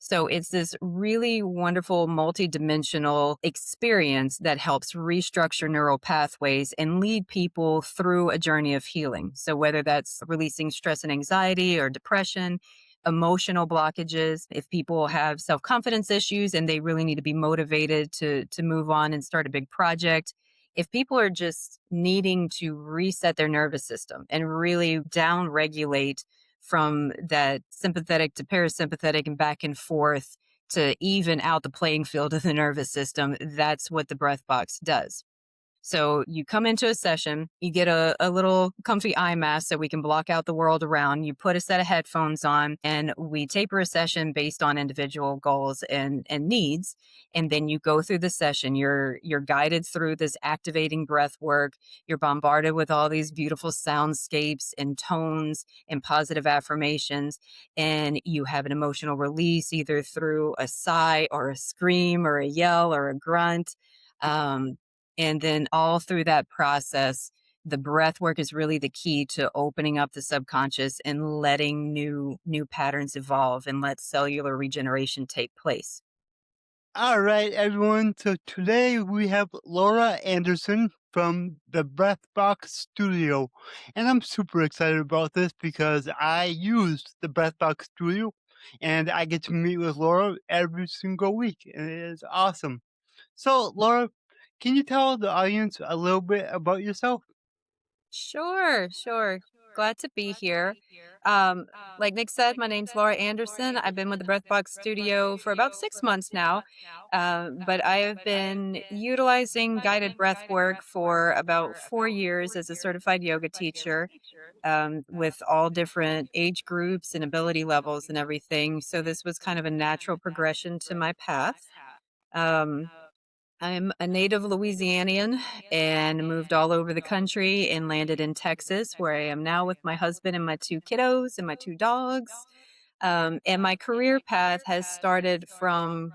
So it's this really wonderful multidimensional experience that helps restructure neural pathways and lead people through a journey of healing. So whether that's releasing stress and anxiety or depression, emotional blockages, if people have self-confidence issues and they really need to be motivated to move on and start a big project, if people are just needing to reset their nervous system and really down regulate from that sympathetic to parasympathetic and back and forth to even out the playing field of the nervous system, that's what the breath box does. So you come into a session, you get a little comfy eye mask so we can block out the world around. You put a set of headphones on, and we taper a session based on individual goals and needs. And then you go through the session. You're guided through this activating breath work. You're bombarded with all these beautiful soundscapes and tones and positive affirmations. And you have an emotional release either through a sigh or a scream or a yell or a grunt. Um, and then all through that process, the breath work is really the key to opening up the subconscious and letting new patterns evolve and let cellular regeneration take place. All right, everyone. So today we have Laura Anderson from the Breathbox Studio. And I'm super excited about this because I use the Breathbox Studio and I get to meet with Laura every single week. And it is awesome. So, Laura, can you tell the audience a little bit about yourself? Sure, sure. Glad to be here. Um, like Nick said, my name's Laura Anderson. I've been with the Breathbox Studio for about 6 months now, but I have been utilizing guided breath work for about 4 years as a certified yoga teacher, with all different age groups and ability levels and everything. So this was kind of a natural progression to my path. Um, I'm a native Louisianian and moved all over the country and landed in Texas, where I am now with my husband and my two kiddos and my two dogs. And my career path has started from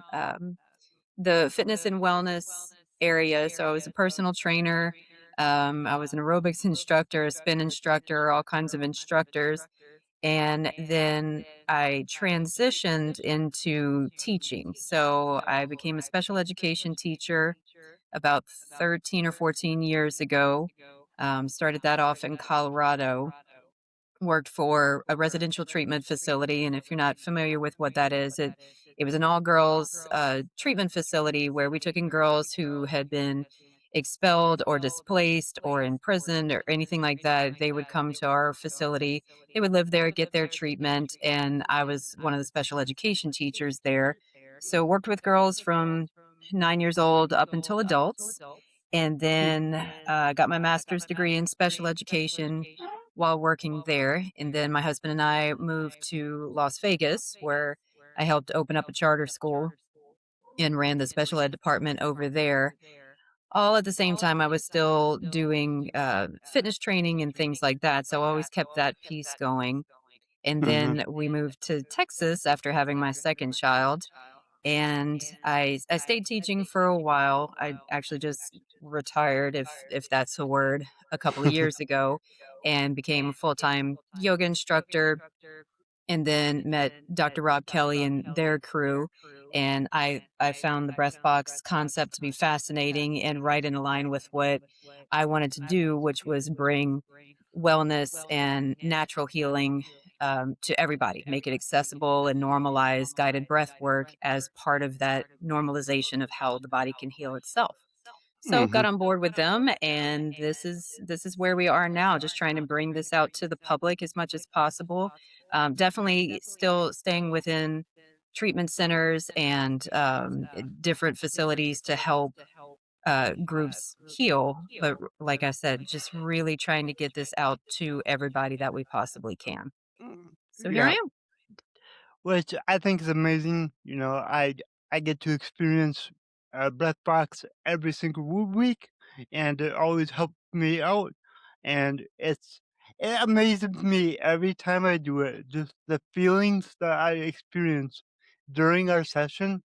the fitness and wellness area. So I was a personal trainer. I was an aerobics instructor, a spin instructor, all kinds of instructors. And then I transitioned into teaching. So I became a special education teacher about 13 or 14 years ago. Started that off in Colorado, worked for a residential treatment facility. And if you're not familiar with what that is, it was an all girls treatment facility where we took in girls who had been expelled or displaced or imprisoned or anything like that. They would come to our facility, they would live there, get their treatment. And I was one of the special education teachers there. So worked with girls from 9 years old up until adults, and then got my master's degree in special education while working there. And then my husband and I moved to Las Vegas, where I helped open up a charter school and ran the special ed department over there. All at the same time, I was still doing fitness training and things like that. So I always kept that piece going. And Hmm. then we moved to Texas after having my second child, and I stayed teaching for a while. I actually just retired, if that's a word, a couple of years ago, and became a full-time yoga instructor, and then met Dr. Rob Kelly and their crew. And I found the breath box concept to be fascinating and right in line with what I wanted to do, which was bring wellness and natural healing to everybody, make it accessible and normalize guided breath work as part of that normalization of how the body can heal itself. So Hmm. got on board with them, and this is where we are now, just trying to bring this out to the public as much as possible. Definitely still staying within treatment centers and different facilities to help groups heal. But like I said, just really trying to get this out to everybody that we possibly can. So here I Yeah, am. which I think is amazing. I get to experience Breathbox every single week, and it always helps me out. And it amazes me every time I do it. Just the feelings that I experience during our session,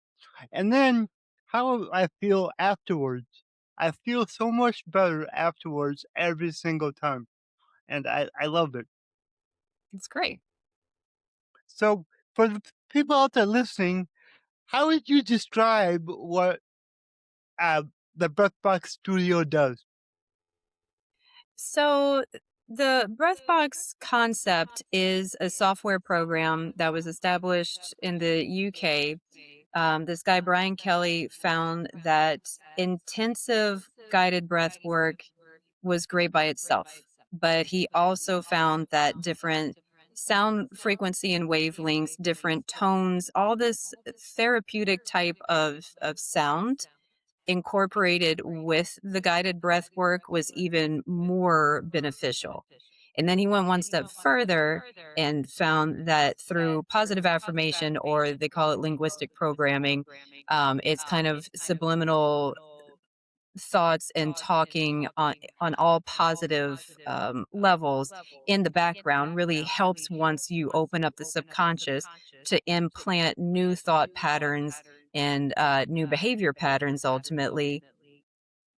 and then how I feel afterwards. I feel so much better afterwards every single time, and I love it. It's great. So, for the people out there listening, how would you describe what uh, the Breathbox Studio does? So the Breathbox concept is a software program that was established in the UK. This guy, Brian Kelly, found that intensive guided breath work was great by itself, but he also found that different sound frequency and wavelengths, different tones, all this therapeutic type of sound incorporated with the guided breath work was even more beneficial. And then he went one step further and found that through positive affirmation, or they call it linguistic programming, it's kind of subliminal thoughts and talking on all positive levels in the background really helps once you open up the subconscious to implant new thought patterns and new behavior patterns ultimately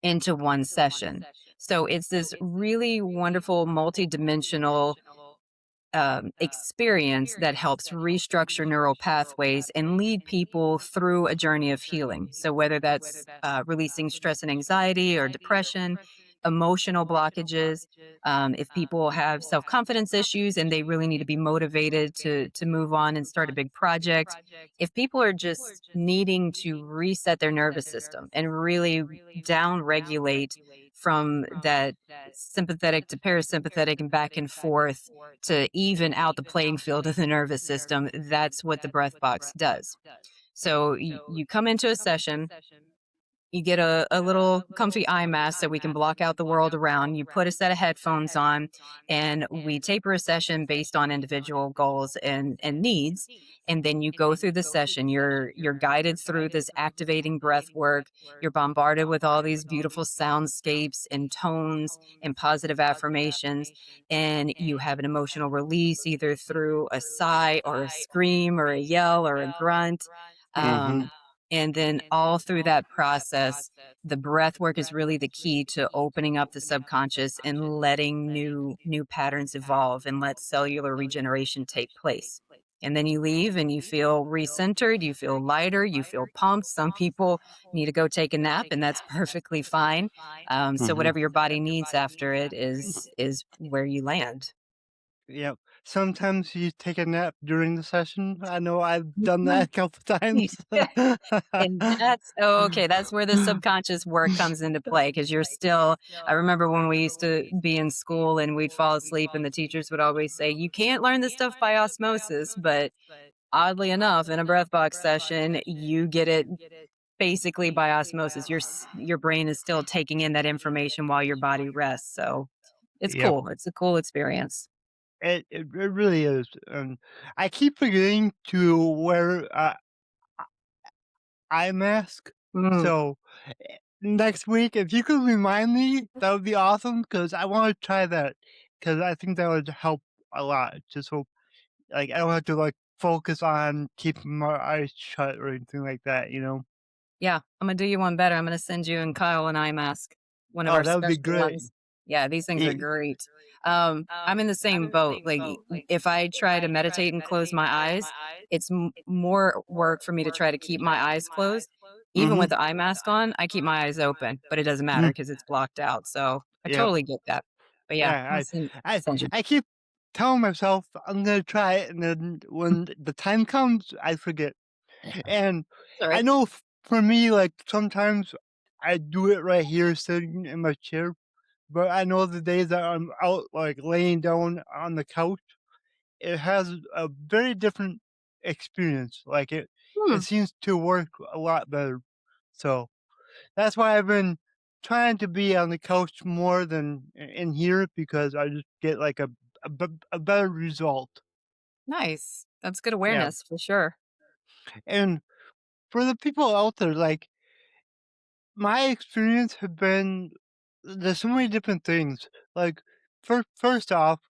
into one session. So it's this really wonderful multidimensional experience that helps restructure neural pathways and lead people through a journey of healing. So, whether that's releasing stress and anxiety or depression, emotional blockages, if people have self confidence issues and they really need to be motivated to move on and start a big project, if people are just needing to reset their nervous system and really down regulate from that sympathetic to parasympathetic and back and forth to even out the playing field of the nervous system. That's what the breath box does. So you come into a session, you get a little comfy eye mask so we can block out the world around. You put a set of headphones on, and we taper a session based on individual goals and needs. And then you go through the session. You're guided through this activating breath work. You're bombarded with all these beautiful soundscapes and tones and positive affirmations. And you have an emotional release either through a sigh or a scream or a yell or a grunt. Hmm. Um, and then all through that process, the breath work is really the key to opening up the subconscious and letting new patterns evolve and let cellular regeneration take place. And then you leave and you feel recentered, you feel lighter, you feel pumped. Some people need to go take a nap, and that's perfectly fine. So Hmm. whatever your body needs after it is where you land. Yep. Sometimes you take a nap during the session. I know I've done that a couple times. And that's oh, okay, that's where the subconscious work comes into play because you're still I remember when we used to be in school and we'd fall asleep and the teachers would always say, "You can't learn this stuff by osmosis," but oddly enough, in a breath box session, you get it basically by osmosis. Your brain is still taking in that information while your body rests, so it's Yep. cool. It's a cool experience. It really is. I keep forgetting to wear eye mask. Mm. So next week, if you could remind me, that would be awesome because I want to try that because I think that would help a lot. Just so like I don't have to like focus on keeping my eyes shut or anything like that. Yeah, I'm gonna do you one better. I'm gonna send you and Kyle an eye mask, one of Oh, our that would be special great. ones. Yeah, these things are Y- great. I'm in the same boat. Like, if I try to meditate and close my eyes, it's more work for me to try to keep my eyes closed. Even Mhm. with the eye mask on, I keep my eyes open, but it doesn't matter Mm. because it's blocked out. So I Yep. totally get that. But yeah, Yeah. I'm gonna I send you. I keep telling myself I'm gonna try it, and then when the time comes, I forget. And All I right. know for me, like sometimes I do it right here sitting in my chair, but I know the days that I'm out like laying down on the couch, it has a very different experience. Like it Hmm, seems to work a lot better. So that's why I've been trying to be on the couch more than in here because I just get like a better result. nice. That's good Yeah. awareness for sure. And for the people out there, like my experience have been there's so many different things. Like first off,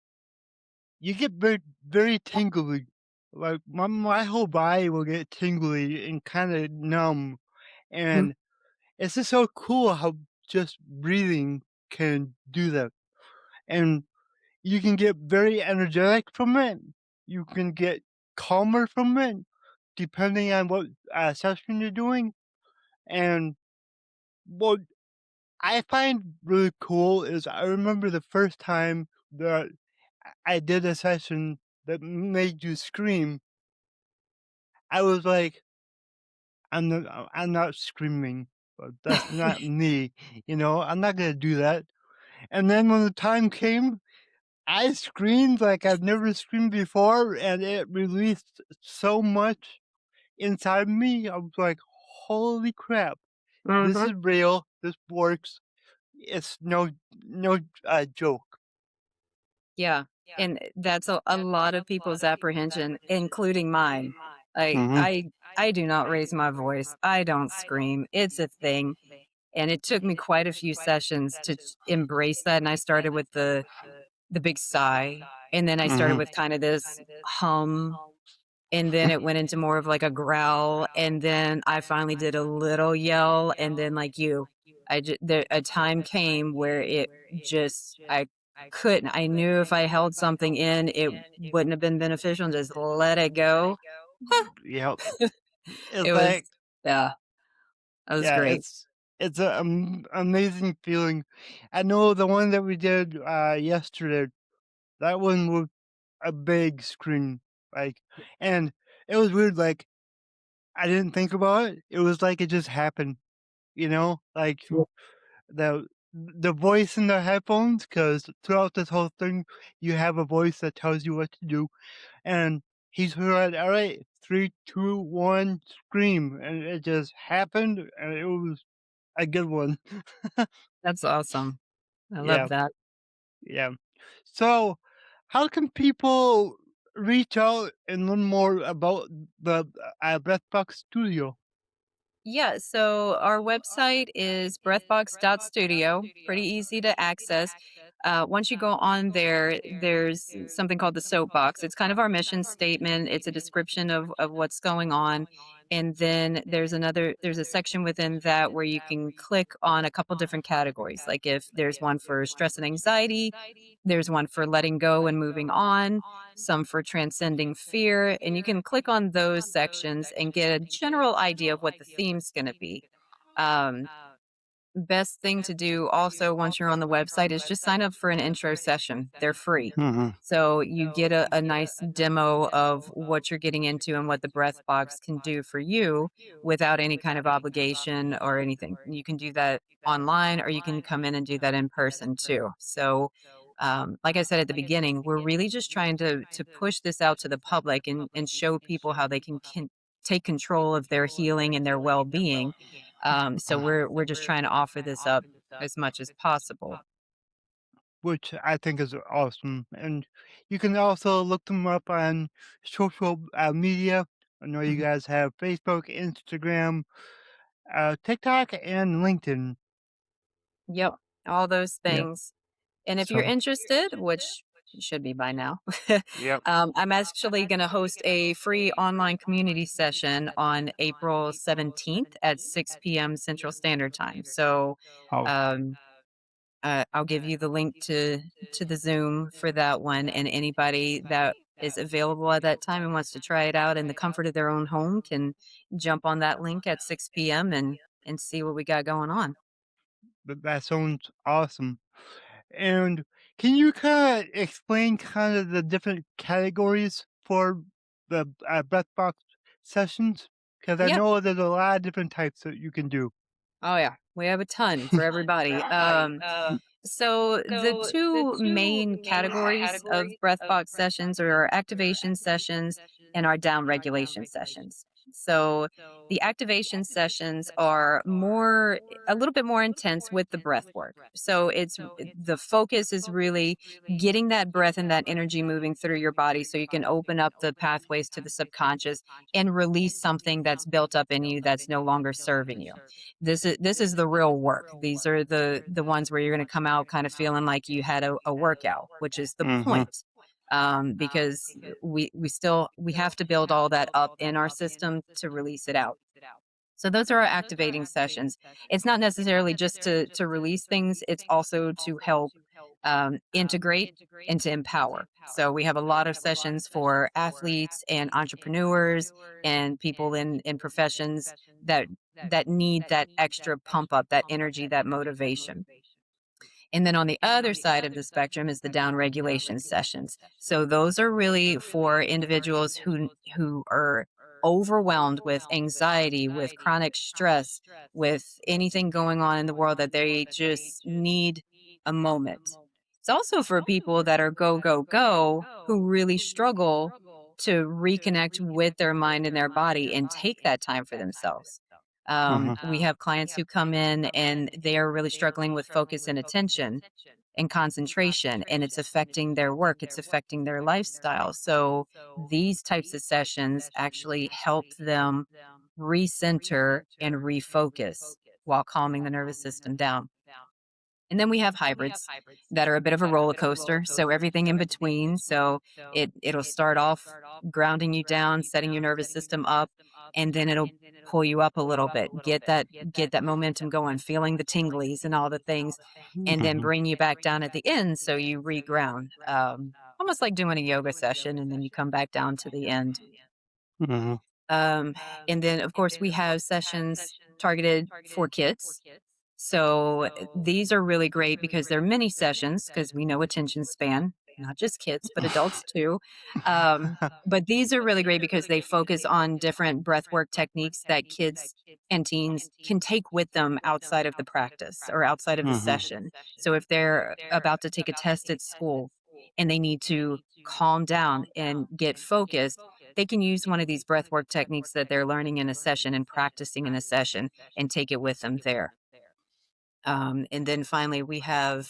you get very tingly. Like my whole body will get tingly and kind of numb, Mhm. and it's just so cool how just breathing can do that. And you can get very energetic from it. You can get calmer from it. depending on what session you're doing. And what I find really cool is I remember the first time that I did a session that made you scream. I was like, I'm not screaming. But that's not me, I'm not gonna do that. And then when the time came, I screamed like I've never screamed before, and it released so much inside me. I was like, "Holy crap, this Mhm. is real. This works. It's no joke." Yeah, and that's a lot of people's apprehension, including mine. Like, Mhm. I do not raise my voice. I don't scream. It's a thing, and it took me quite a few sessions to embrace that, and I started with the big sigh, and then I started Mhm. with kind of this hum, and then it went into more of like a growl, and then I finally did a little yell, and then like you, there a time came where it just I couldn't. I knew if I held something in, it wouldn't have been beneficial, and just let it go. Yep. It's It was like yeah, that was yeah, great. it's a amazing feeling. I know the one that we did, yesterday, that one was a big screen, like and it was weird, like, I didn't think about it. It was like it just happened, like the the voice in the headphones, because throughout this whole thing, you have a voice that tells you what to do, and he's heard, "All right, 3, 2, 1, scream," and it just happened, and it was a good one. That's awesome. I Yeah, love that. yeah. So, how can people reach out and learn more about the, Breathbox Studio? Yeah, so our website is breathbox.studio, pretty easy to access. Once you go on there, there's something called the soapbox. It's kind of our mission statement. It's a description of what's going on. And then there's a section within that where you can click on a couple different categories. Like if there's one for stress and anxiety, there's one for letting go and moving on, some for transcending fear, and you can click on those sections and get a general idea of what the theme's going to be. Um, Best thing to do also once you're on the website is just sign up for an intro session. They're free. Mhm. So you get a nice demo of what you're getting into and what the breath box can do for you without any kind of obligation or anything. You can do that online or you can come in and do that in person too. So like I said at the beginning, we're really just trying to push this out to the public and show people how they can take control of their healing and their well-being, so we're just trying to offer this up as much as possible. Which I think is awesome. And you can also look them up on social media. I know you Mhm. guys have Facebook, Instagram, TikTok, and LinkedIn. Yep, all those Yep. things. And if you're So, interested, which you should be by now, yep. I'm actually going to host a free online community session on April 17th at 6 p.m. Central Standard Time. So Oh, um, I'll give you the link to the Zoom for that one, and anybody that is available at that time and wants to try it out in the comfort of their own home can jump on that link at 6 p.m. and see what we got going on. that sounds awesome. And can you kind of explain kind of the different categories for the breath box sessions? Because I Yep. know there's a lot of different types that you can do. Oh yeah, we have a ton for everybody. So the two main categories of breathbox sessions are our activation sessions and our down regulation sessions. So the activation sessions are a little bit more intense with the breath work. So the focus is really getting that breath and that energy moving through your body so you can open up the pathways to the subconscious and release something that's built up in you that's no longer serving you. This is the real work. These are the ones where you're going to come out kind of feeling like you had a workout, which is the Mm-hmm. point. Because we have to build all that up in our system to release it out. So those are our activating sessions. It's not necessarily just to release things, it's also to help integrate and to empower. So we have a lot of sessions for athletes and entrepreneurs and people in professions that need that extra pump up, that energy, that motivation. And then on the other side of the spectrum is the down regulation sessions. So those are really for individuals who are overwhelmed with anxiety, with chronic stress, with anything going on in the world that they just need a moment. It's also for people that are go go go who really struggle to reconnect with their mind and their body and take that time for themselves. Uh-huh. We have clients who come in and they are really struggling with focus and attention and concentration, and it's affecting their work, it's affecting their lifestyle. So, these types of sessions actually help them recenter and refocus while calming the nervous system down. And then we have hybrids that are a bit of a roller coaster, so everything in between. So it'll start off grounding you down, setting your nervous system up, and then it'll pull you up a little bit, get that momentum going, feeling the tinglies and all the things, and then Mhm. bring you back down at the end so you reground. Almost like doing a yoga session, and then you come back down to the end. Mhm. Um, and then, of course, we have sessions targeted for kids, so these are really great because they're mini sessions because we know attention span, not just kids, but adults too. But these are really great because they focus on different breathwork techniques that kids and teens can take with them outside of the practice or outside of the Mhm. session. So if they're about to take a test at school and they need to calm down and get focused, they can use one of these breathwork techniques that they're learning in a session and practicing in a session and take it with them there. And then finally, we have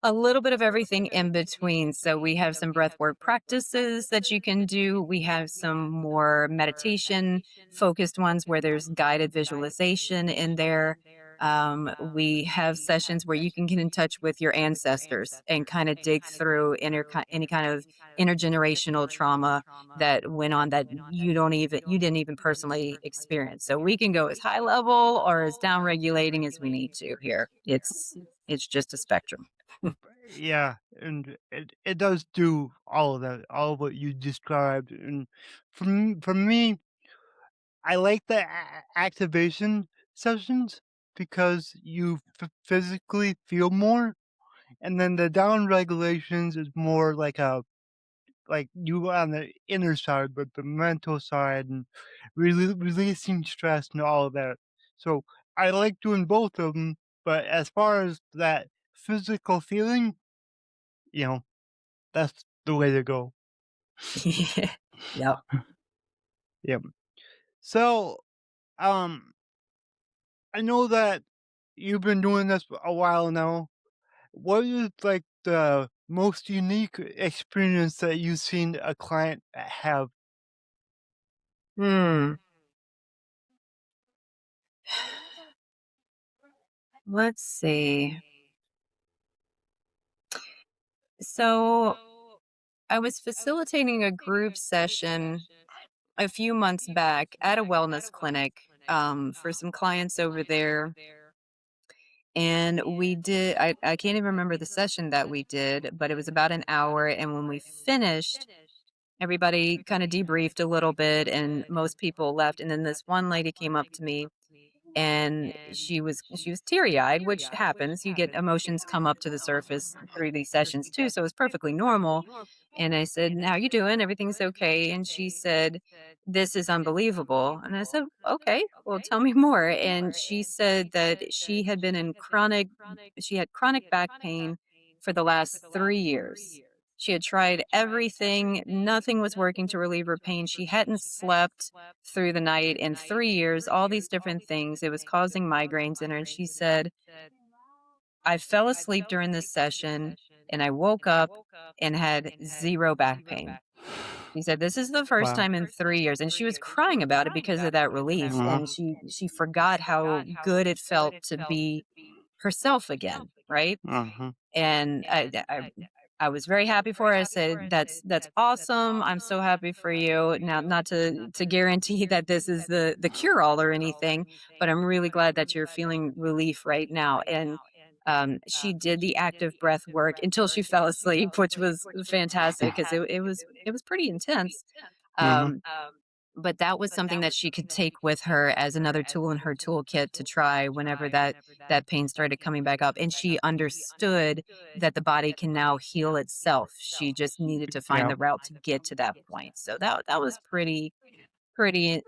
a little bit of everything in between. So we have some breath work practices that you can do. We have some more meditation focused ones where there's guided visualization in there. We have sessions where you can get in touch with your ancestors and kind of dig through any kind of intergenerational trauma that went on that you didn't even personally experience. So we can go as high level or as down regulating as we need to here. It's just a spectrum. Yeah, and it does do all of that, all of what you described. And for me, I like the activation sessions because you physically feel more, and then the down regulations is more like a like you on the inner side, but the mental side and releasing stress and all of that. So I like doing both of them, but as far as that physical feeling, you know, that's the way to go. Yep. Yep. So, um, I know that you've been doing this for a while now. What is like the most unique experience that you've seen a client have? Hmm. Let's see. So I was facilitating a group session a few months back at a wellness clinic for some clients over there. And I can't even remember the session that we did, but it was about an hour. And when we finished, everybody kind of debriefed a little bit and most people left. And then this one lady came up to me and she was teary-eyed, which happens. You get emotions come up to the surface through these sessions too, so it's perfectly normal. And I said, "How you doing? Everything's okay?" And she said, "This is unbelievable." And I said, "Okay, well, tell me more." And she said that she had chronic back pain for the last 3 years. She had tried everything, nothing was working to relieve her pain. She hadn't slept through the night in 3 years, all these different things. It was causing migraines in her. And she said, I fell asleep during this session and I woke up and had zero back pain. She said, "This is the first Wow. time in 3 years." And she was crying about it because of that relief. Uh-huh. And she forgot how good it felt to be herself again, right? Uh-huh. And I was very happy for her. I said, "That's awesome. I'm so happy for you." Now, not to guarantee that this is the cure all or anything, but I'm really glad that you're feeling relief right now. And She did the active breath work until she fell asleep, which was fantastic because it was pretty intense. Mhm. Um, but that was something that she could take with her as another tool in her toolkit to try whenever that pain started coming back up, and she understood that the body can now heal itself. She just needed to find Yeah. the route to get to that point. So that was pretty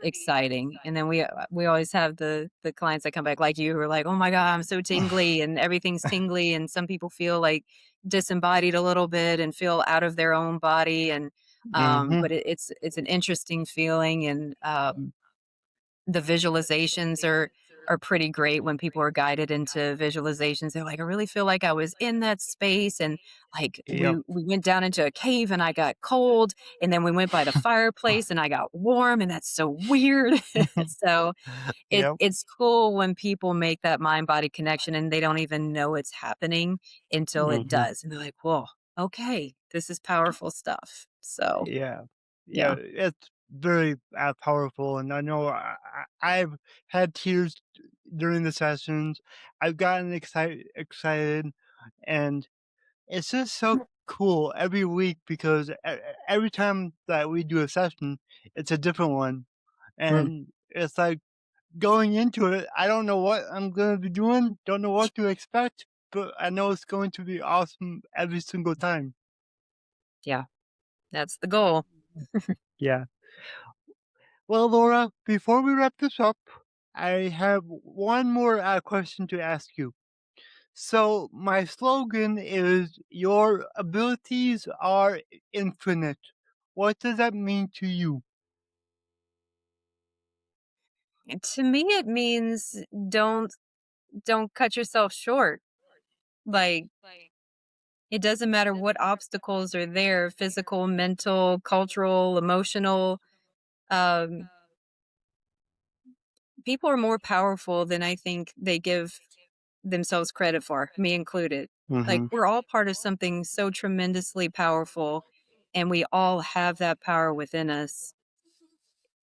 exciting. And then we always have the clients that come back like you who are like, "Oh my god, I'm so tingly," and everything's tingly, and some people feel like disembodied a little bit and feel out of their own body, and Mhm. but it's an interesting feeling, and the visualizations are pretty great when people are guided into visualizations. They're like, "I really feel like I was in that space, and, like, Yep. we went down into a cave and I got cold, and then we went by the fireplace and I got warm, and that's so weird." So, Yep. it's cool when people make that mind-body connection and they don't even know it's happening until it Mhm. does, and they're like, "Whoa, okay, this is powerful stuff." So, Yeah. Yeah, yeah. it's very, powerful, and I know I've had tears during the sessions. I've gotten excited, and it's just so cool every week because every time that we do a session, it's a different one, Mm. and it's like going into it, I don't know what I'm gonna be doing, don't know what to expect, but I know it's going to be awesome every single time. Yeah, that's the goal. Yeah. Well, Laura, before we wrap this up, I have one more question to ask you. So, my slogan is Your abilities are infinite. What does that mean to you? To me, it means don't don't cut yourself short. Like, it doesn't matter what obstacles are there, physical, mental, cultural, emotional. Um, People are more powerful than I think they give themselves credit for, me included. Like, Mm-hmm. we're all part of something so tremendously powerful, and we all have that power within us.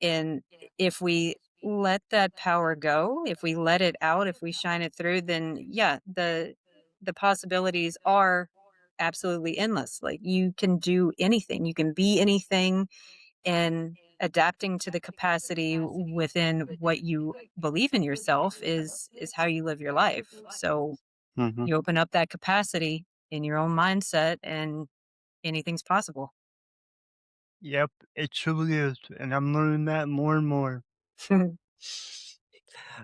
And if we let that power go, if we let it out, if we shine it through, then yeah, the possibilities are absolutely endless. Like, you can do anything, you can be anything, and adapting to the capacity within what you believe in yourself is how you live your life. So Mm-hmm. you open up that capacity in your own mindset and anything's possible. Yep, it truly is. And I'm learning that more and more.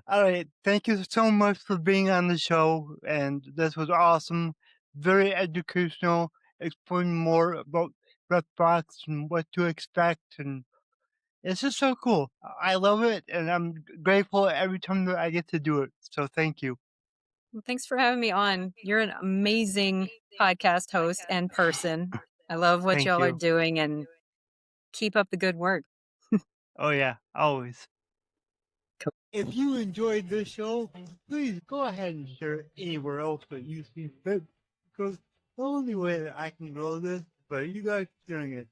All right. Thank you so much for being on the show. And this was awesome. Very educational. Explain more about Breathbox and what to expect. And it's just so cool. I love it. And I'm grateful every time that I get to do it. So thank you. Well, thanks for having me on. You're an amazing podcast host and person. I love what Thank y'all are you. doing, and keep up the good work. Oh, yeah. Always. Cool. If you enjoyed this show, please go ahead and share it anywhere else that you see fit. Because the only way that I can grow this is by you guys sharing it.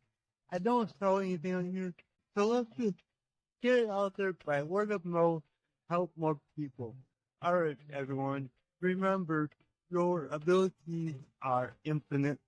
I don't sell anything on here, so let's just get it out there by word of mouth, help more people. Alright, everyone, remember your abilities are infinite.